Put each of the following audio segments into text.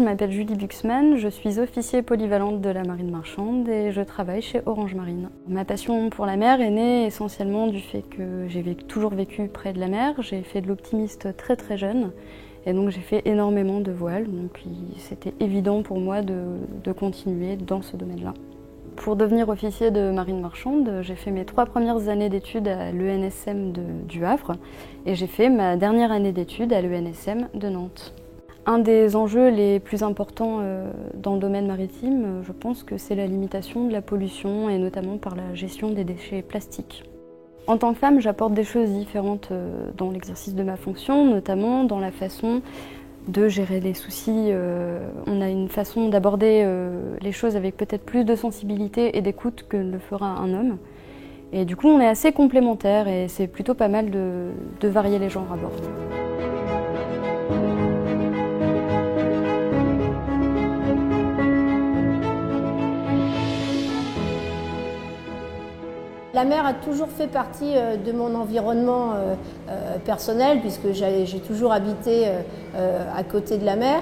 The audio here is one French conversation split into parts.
m'appelle Julie Buxman, je suis officier polyvalente de la marine marchande et je travaille chez Orange Marine. Ma passion pour la mer est née essentiellement du fait que j'ai toujours vécu près de la mer. J'ai fait de l'optimiste très jeune et donc j'ai fait énormément de voiles, donc c'était évident pour moi de continuer dans ce domaine-là. Pour devenir officier de marine marchande, j'ai fait mes 3 premières années d'études à l'ENSM du Havre et j'ai fait ma dernière année d'études à l'ENSM de Nantes. Un des enjeux les plus importants dans le domaine maritime, je pense que c'est la limitation de la pollution et notamment par la gestion des déchets plastiques. En tant que femme, j'apporte des choses différentes dans l'exercice de ma fonction, notamment dans la façon de gérer les soucis. On a une façon d'aborder les choses avec peut-être plus de sensibilité et d'écoute que le fera un homme. Et du coup, on est assez complémentaires et c'est plutôt pas mal de varier les genres à bord. La mer a toujours fait partie de mon environnement personnel puisque j'ai toujours habité à côté de la mer.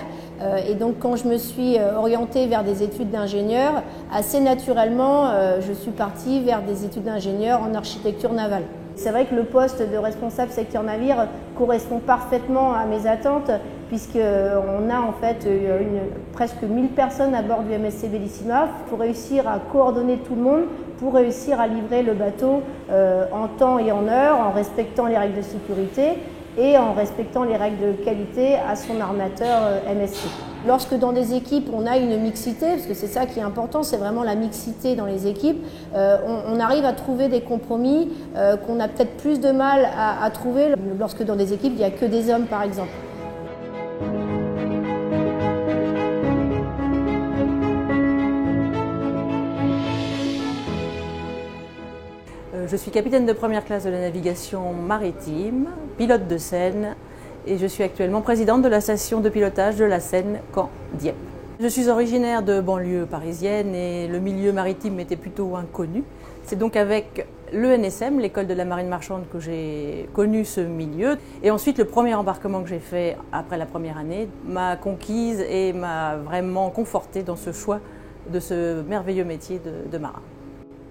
Et donc quand je me suis orientée vers des études d'ingénieur, assez naturellement je suis partie vers des études d'ingénieur en architecture navale. C'est vrai que le poste de responsable secteur navire correspond parfaitement à mes attentes puisqu'on a en fait presque 1000 personnes à bord du MSC Bellissima. Il faut réussir à coordonner tout le monde pour réussir à livrer le bateau en temps et en heure, en respectant les règles de sécurité et en respectant les règles de qualité à son armateur MSC. Lorsque dans des équipes on a une mixité, parce que c'est ça qui est important, c'est vraiment la mixité dans les équipes, on arrive à trouver des compromis qu'on a peut-être plus de mal à trouver lorsque dans des équipes il n'y a que des hommes par exemple. Je suis capitaine de première classe de la navigation maritime, pilote de Seine et je suis actuellement présidente de la station de pilotage de la Seine Caen-Dieppe. Je suis originaire de banlieue parisienne et le milieu maritime était plutôt inconnu. C'est donc avec l'ENSM, l'école de la marine marchande, que j'ai connu ce milieu. Et ensuite, le premier embarquement que j'ai fait après la première année m'a conquise et m'a vraiment confortée dans ce choix de ce merveilleux métier de marin.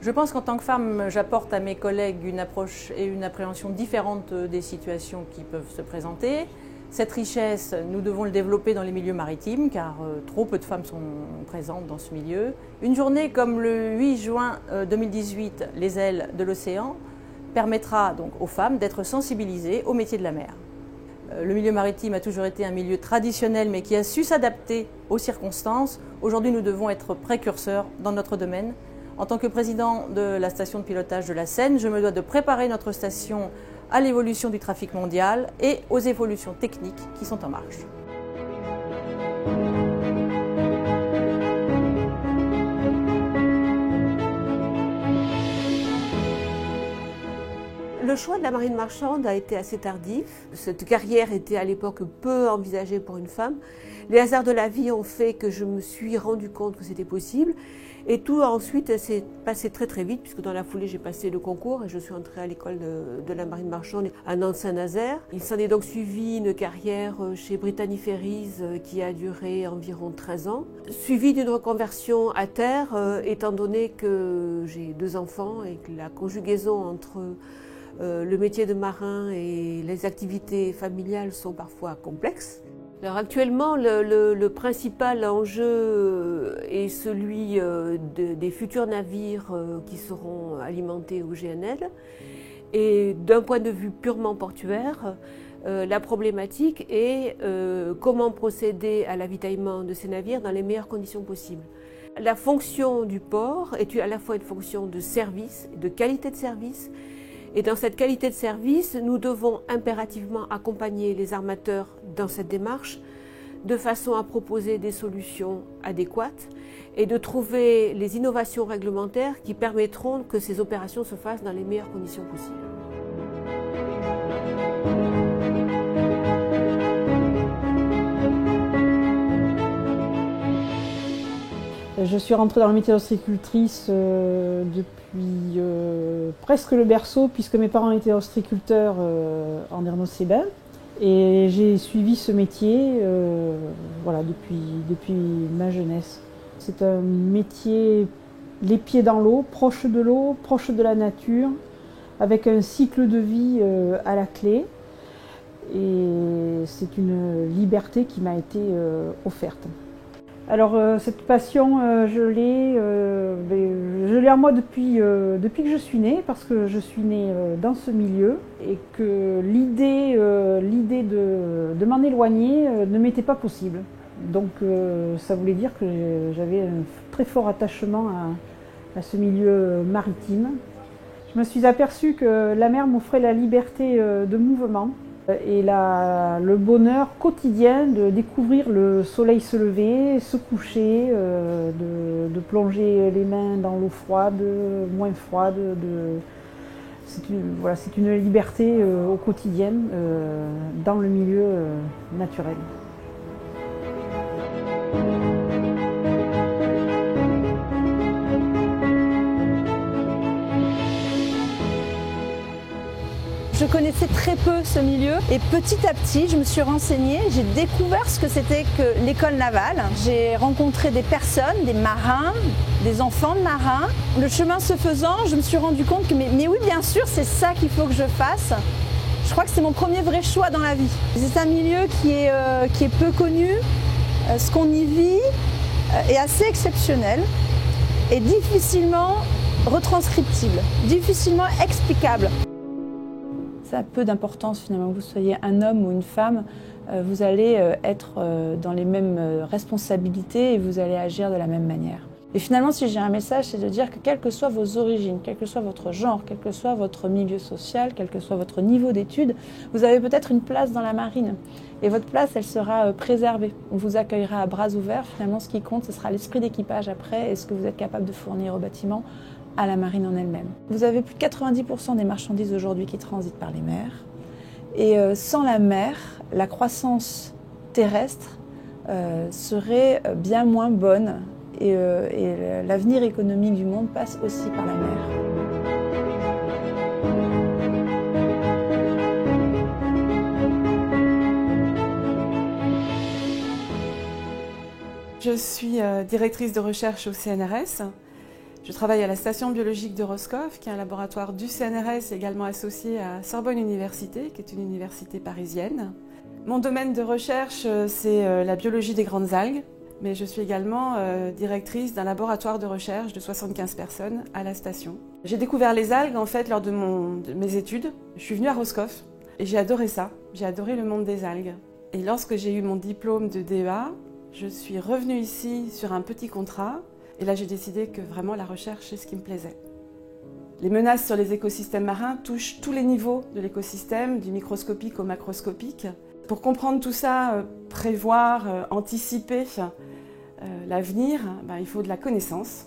Je pense qu'en tant que femme, j'apporte à mes collègues une approche et une appréhension différentes des situations qui peuvent se présenter. Cette richesse, nous devons le développer dans les milieux maritimes, car trop peu de femmes sont présentes dans ce milieu. Une journée comme le 8 juin 2018, les ailes de l'océan, permettra donc aux femmes d'être sensibilisées au métier de la mer. Le milieu maritime a toujours été un milieu traditionnel, mais qui a su s'adapter aux circonstances. Aujourd'hui, nous devons être précurseurs dans notre domaine. En tant que président de la station de pilotage de la Seine, je me dois de préparer notre station à l'évolution du trafic mondial et aux évolutions techniques qui sont en marche. Le choix de la marine marchande a été assez tardif. Cette carrière était à l'époque peu envisagée pour une femme. Les hasards de la vie ont fait que je me suis rendu compte que c'était possible. Et tout ensuite s'est passé très vite, puisque dans la foulée j'ai passé le concours et je suis entrée à l'école de la marine marchande à Nantes-Saint-Nazaire. Il s'en est donc suivi une carrière chez Brittany Ferries qui a duré environ 13 ans, suivie d'une reconversion à terre, étant donné que j'ai 2 enfants et que la conjugaison entre le métier de marin et les activités familiales sont parfois complexes. Alors actuellement, le principal enjeu est celui des futurs navires qui seront alimentés au GNL. Et d'un point de vue purement portuaire, la problématique est comment procéder à l'avitaillement de ces navires dans les meilleures conditions possibles. La fonction du port est à la fois une fonction de service, de qualité de service. Et dans cette qualité de service, nous devons impérativement accompagner les armateurs dans cette démarche de façon à proposer des solutions adéquates et de trouver les innovations réglementaires qui permettront que ces opérations se fassent dans les meilleures conditions possibles. Je suis rentrée dans le métier d'ostréicultrice depuis presque le berceau, puisque mes parents étaient ostréiculteurs en Ernos-Cébin. Et j'ai suivi ce métier voilà, depuis ma jeunesse. C'est un métier les pieds dans l'eau, proche de la nature, avec un cycle de vie à la clé. Et c'est une liberté qui m'a été offerte. Alors cette passion, je l'ai en moi depuis que je suis née, parce que je suis née dans ce milieu et que l'idée de m'en éloigner ne m'était pas possible. Donc ça voulait dire que j'avais un très fort attachement à ce milieu maritime. Je me suis aperçue que la mer m'offrait la liberté de mouvement et le bonheur quotidien de découvrir le soleil se lever, se coucher, de plonger les mains dans l'eau froide, moins froide. C'est une liberté au quotidien dans le milieu naturel. Je connaissais très peu ce milieu et petit à petit je me suis renseignée, j'ai découvert ce que c'était que l'école navale. J'ai rencontré des personnes, des marins, des enfants de marins. Le chemin se faisant, je me suis rendu compte que mais oui bien sûr c'est ça qu'il faut que je fasse. Je crois que c'est mon premier vrai choix dans la vie. C'est un milieu qui est peu connu, ce qu'on y vit est assez exceptionnel et difficilement retranscriptible, difficilement explicable. Ça a peu d'importance finalement que vous soyez un homme ou une femme, vous allez être dans les mêmes responsabilités et vous allez agir de la même manière. Et finalement, si j'ai un message, c'est de dire que quelles que soient vos origines, quel que soit votre genre, quel que soit votre milieu social, quel que soit votre niveau d'études, vous avez peut-être une place dans la marine. Et votre place, elle sera préservée. On vous accueillera à bras ouverts. Finalement, ce qui compte, ce sera l'esprit d'équipage après et ce que vous êtes capable de fournir au bâtiment, à la marine en elle-même. Vous avez plus de 90% des marchandises aujourd'hui qui transitent par les mers. Et sans la mer, la croissance terrestre serait bien moins bonne. Et l'avenir économique du monde passe aussi par la mer. Je suis directrice de recherche au CNRS. Je travaille à la station biologique de Roscoff, qui est un laboratoire du CNRS également associé à Sorbonne Université, qui est une université parisienne. Mon domaine de recherche, c'est la biologie des grandes algues, mais je suis également directrice d'un laboratoire de recherche de 75 personnes à la station. J'ai découvert les algues en fait lors de mes études. Je suis venue à Roscoff et j'ai adoré ça. J'ai adoré le monde des algues. Et lorsque j'ai eu mon diplôme de DEA, je suis revenue ici sur un petit contrat. Et là, j'ai décidé que vraiment la recherche, c'est ce qui me plaisait. Les menaces sur les écosystèmes marins touchent tous les niveaux de l'écosystème, du microscopique au macroscopique. Pour comprendre tout ça, prévoir, anticiper l'avenir, il faut de la connaissance,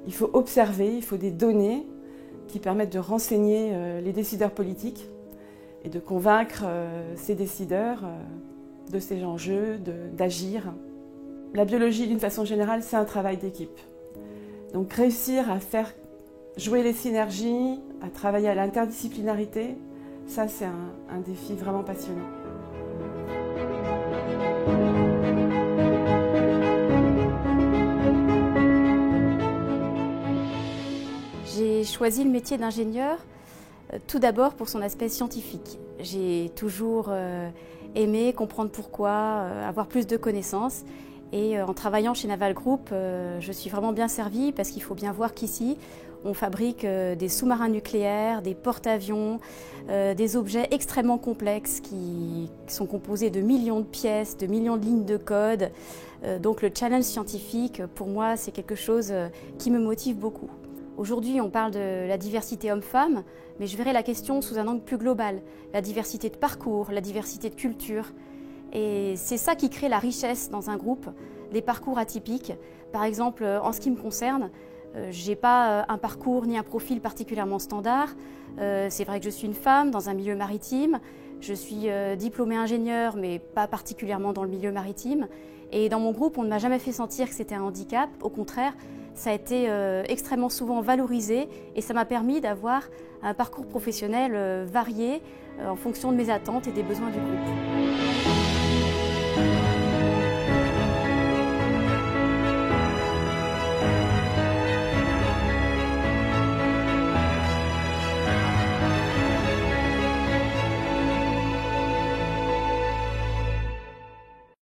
il faut observer, il faut des données qui permettent de renseigner les décideurs politiques et de convaincre ces décideurs de ces enjeux, d'agir. La biologie, d'une façon générale, c'est un travail d'équipe. Donc réussir à faire jouer les synergies, à travailler à l'interdisciplinarité, ça c'est un défi vraiment passionnant. J'ai choisi le métier d'ingénieur tout d'abord pour son aspect scientifique. J'ai toujours aimé comprendre pourquoi, avoir plus de connaissances. Et en travaillant chez Naval Group, je suis vraiment bien servie parce qu'il faut bien voir qu'ici, on fabrique des sous-marins nucléaires, des porte-avions, des objets extrêmement complexes qui sont composés de millions de pièces, de millions de lignes de code. Donc le challenge scientifique, pour moi, c'est quelque chose qui me motive beaucoup. Aujourd'hui, on parle de la diversité homme-femme, mais je verrai la question sous un angle plus global. La diversité de parcours, la diversité de culture. Et c'est ça qui crée la richesse dans un groupe, des parcours atypiques. Par exemple, en ce qui me concerne, je n'ai pas un parcours ni un profil particulièrement standard. C'est vrai que je suis une femme dans un milieu maritime. Je suis diplômée ingénieure, mais pas particulièrement dans le milieu maritime. Et dans mon groupe, on ne m'a jamais fait sentir que c'était un handicap. Au contraire, Ça a été extrêmement souvent valorisé et ça m'a permis d'avoir un parcours professionnel varié en fonction de mes attentes et des besoins du groupe.